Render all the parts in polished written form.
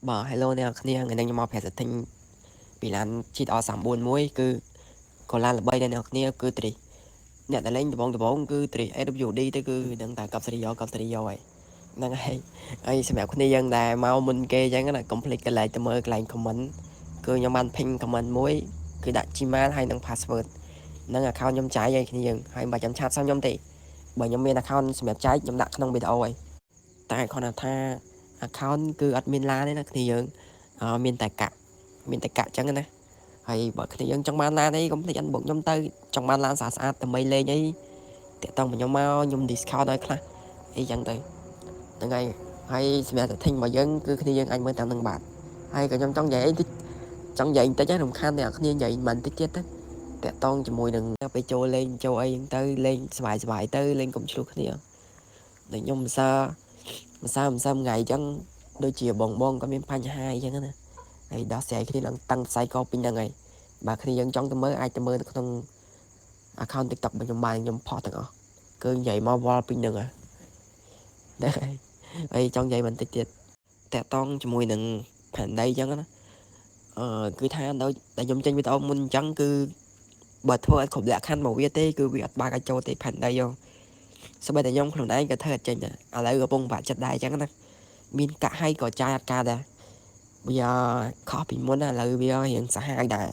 Hello អ្នកគ្នាថ្ងៃនេះខ្ញុំមកប្រាក់សទ្ធិញពីឡាន GTR 341គឺក៏ឡានល្បីដែរអ្នកគ្នាគឺត្រីអ្នកដែលលេងដំបងគឺត្រី AWD ទៅគឺដឹងតែកប់សេរីយកហើយហ្នឹងហើយសម្រាប់គ្នាយើងដែលមកមុនគេអញ្ចឹងណាកុំភ្លេចកន្លែងទៅមើលកន្លែង comment គឺខ្ញុំបាន pin comment មួយគឺដាក់ Gmail ហើយនិង password ហ្នឹង account ខ្ញុំចាយឲ្យគ្នាយើងហើយមិនចាំឆាតសោះខ្ញុំទេបើខ្ញុំមាន account សម្រាប់ចាយខ្ញុំដាក់ក្នុងវីដេអូហើយតែគាត់ថា account គឺអត់មានឡានទេណាគ្នាយើងមានតែកាក់អញ្ចឹងណាហើយបើគ្នាយើងចង់បានឡានអីកុំភ្លេចអានបុកខ្ញុំទៅចង់បានឡានស្អាតដើម្បីលេងអីតាក់តងមកខ្ញុំមកខ្ញុំ discount ឲ្យខ្លះអីចឹងទៅហ្នឹងហើយសម្រាប់តែទិញរបស់យើងគឺគ្នាយើងអាចមើលតាមនឹងបាទហើយក៏ខ្ញុំចង់និយាយអីតិចហ្នឹងរំខានអ្នកគ្នានិយាយមិនតិចទៀតទៅតាក់តងជាមួយនឹងពេលចូលលេងចូលអីចឹងទៅលេងសប្បាយទៅលេងកុំឆ្លោះគ្នាតែខ្ញុំមិនសើថ្ងៃអញ្ចឹងដូចជាបងក៏មានបញ្ហាអញ្ចឹងណាហើយដោះស្រាយគ្នាឡើងតាំងផ្សាយក៏ពេញហ្នឹងហើយបើគ្នាយើងចង់ទៅមើលអាចទៅមើលនៅក្នុង account TikTok របស់ខ្ញុំបានខ្ញុំផុសទាំងអស់គឺនិយាយមកវល់ពេញហ្នឹងហើយចង់និយាយបន្តិចទៀតតាក់តងជាមួយនឹងផែនដីអញ្ចឹងណាគឺថាដូចតែខ្ញុំចេញវីដេអូមុនអញ្ចឹងគឺបើធ្វើឲ្យគ្រប់លក្ខខណ្ឌមកវាទេគឺវាអត់បើកឲ្យចូលទេផែនដីយោស្បែកតែខ្ញុំខ្លួនឯងក៏ធ្វើអត់ចេញដែរឥឡូវកំពុងបាក់ចិត្តដែរអញ្ចឹងណាមានកាក់ឲ្យក៏ចាយអត់ការដែរវាខុសពីមុនណាឥឡូវវារៀងសាហាវដែរ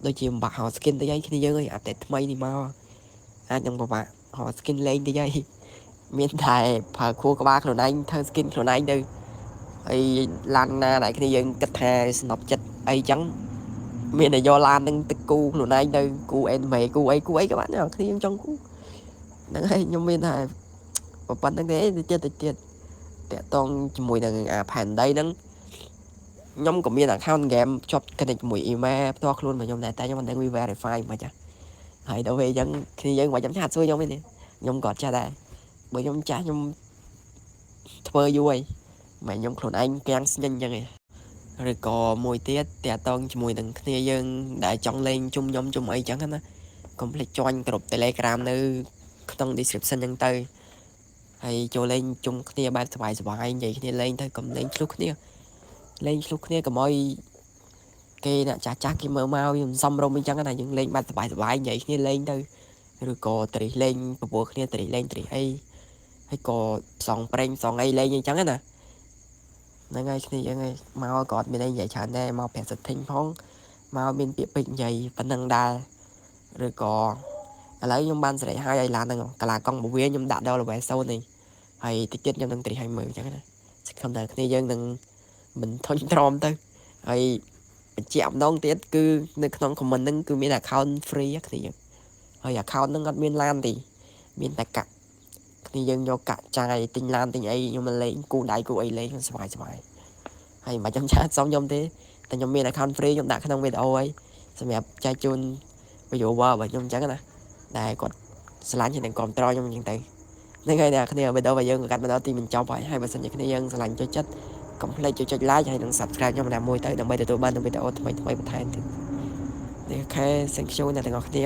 ដូចជាបាក់ហៅ skin ទៅឯងគ្នាយើងអាប់ដេតថ្មីនេះមកអាចនឹងពិបាកហៅ skin លេងទៅឯងមានតែប្រើខួរក្បាលខ្លួនឯងធ្វើ skin ខ្លួនឯងទៅហើយឡានណាដែលគ្នាយើងគិតថាស្នប់ចិត្តអីចឹងមានតែយកឡាននឹងទៅគូខ្លួនឯងទៅគូ anime គូអីក៏បានដែរគ្នាយើងចង់គូហ្នឹងហើយខ្ញុំមានថាប៉ុណ្្នឹងទេទៀតតាក់តងជាមួយនឹងអាផែនដីហ្នឹងខ្ញុំក៏មាន account game ជាប់ connect ជាមួយ email ផ្ទាល់ខ្លួនរបស់ខ្ញុំដែរតែខ្ញុំមិនដឹងវា verify មិនចាហើយដល់ពេលអញ្ចឹងគ្នាយើងមកចាំឆាតសួរខ្ញុំទេខ្ញុំក៏ចាស់ដែរបើខ្ញុំចាស់ខ្ញុំធ្វើយូរហើយមិនខ្ញុំខ្លួនឯងកាំងស្ញិញអញ្ចឹងឯងឬក៏មួយទៀតតាក់តងជាមួយនឹងគ្នាយើងដែលចង់លេងជុំខ្ញុំជុំអីចឹងណាកុំភ្លេច join ក្រុម Telegram នៅក្នុង description ហ្នឹងទៅហើយចូលលេងជុំគ្នាបែបសប្បាយនិយាយគ្នាលេងទៅកុំលេងឆ្លោះគ្នាកុំឲ្យគេអ្នកចាស់គេមើលមកវាមិនសមរម្យអញ្ចឹងណាយើងលេងបែបសប្បាយនិយាយគ្នាលេងទៅឬក៏ត្រីលេងពពោះគ្នាត្រីលេងត្រីអីហើយក៏ផ្សងប្រេងផ្សងអីលេងអញ្ចឹងណាហ្នឹងហើយគ្នាយើងមកក៏អត់មានអីនិយាយច្រើនដែរមកប្រាក់សិទ្ធិញផងមកមានពាក្យពេចន៍និយាយប៉ុណ្ណឹងដែរឬក៏ឥឡូវខ្ញុំបានសេរីហើយឡានហ្នឹងកាឡាកង់បវាខ្ញុំដាក់ដល់ level 0នេះហើយតិចទៀតខ្ញុំនឹងត្រីឲ្យមើលអញ្ចឹងណាសង្ឃឹមថាគ្នាយើងនឹងមិនធុញទ្រាំទៅហើយបញ្ជាក់ម្ដងទៀតគឺនៅក្នុង comment ហ្នឹងគឺមាន account free គ្នាយើងហើយ account ហ្នឹងអត់មានឡានទេមានតែកាក់គ្នាយើងយកកាក់ចាយទិញឡានទិញអីខ្ញុំលេងគូដៃគូអីលេងសប្បាយហើយមិនចាំឆាតសុំខ្ញុំទេតែខ្ញុំមាន account free ខ្ញុំដាក់ក្នុងវីដេអូហើយសម្រាប់ចែកជូន viewer របស់ខ្ញុំអញ្ចឹងណាដែលគាត់ឆ្លាញ់ហើយនឹងគ្រប់ត្រខ្ញុំអញ្ចឹងទៅហ្នឹងហើយអ្នកគ្នាវីដេអូរបស់យើងក៏កាត់មកដល់ទីបញ្ចប់ហើយបើសិនជាគ្នាយើងឆ្លាញ់ចូលចិត្តកុំភ្លេចចុច like ហើយនិង subscribe ខ្ញុំម្នាក់មួយទៅដើម្បីទទួលបានវីដេអូថ្មីបន្ថែមទៀតនេះខែ thank you អ្នកទាំងអស់គ្នា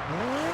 Yeah.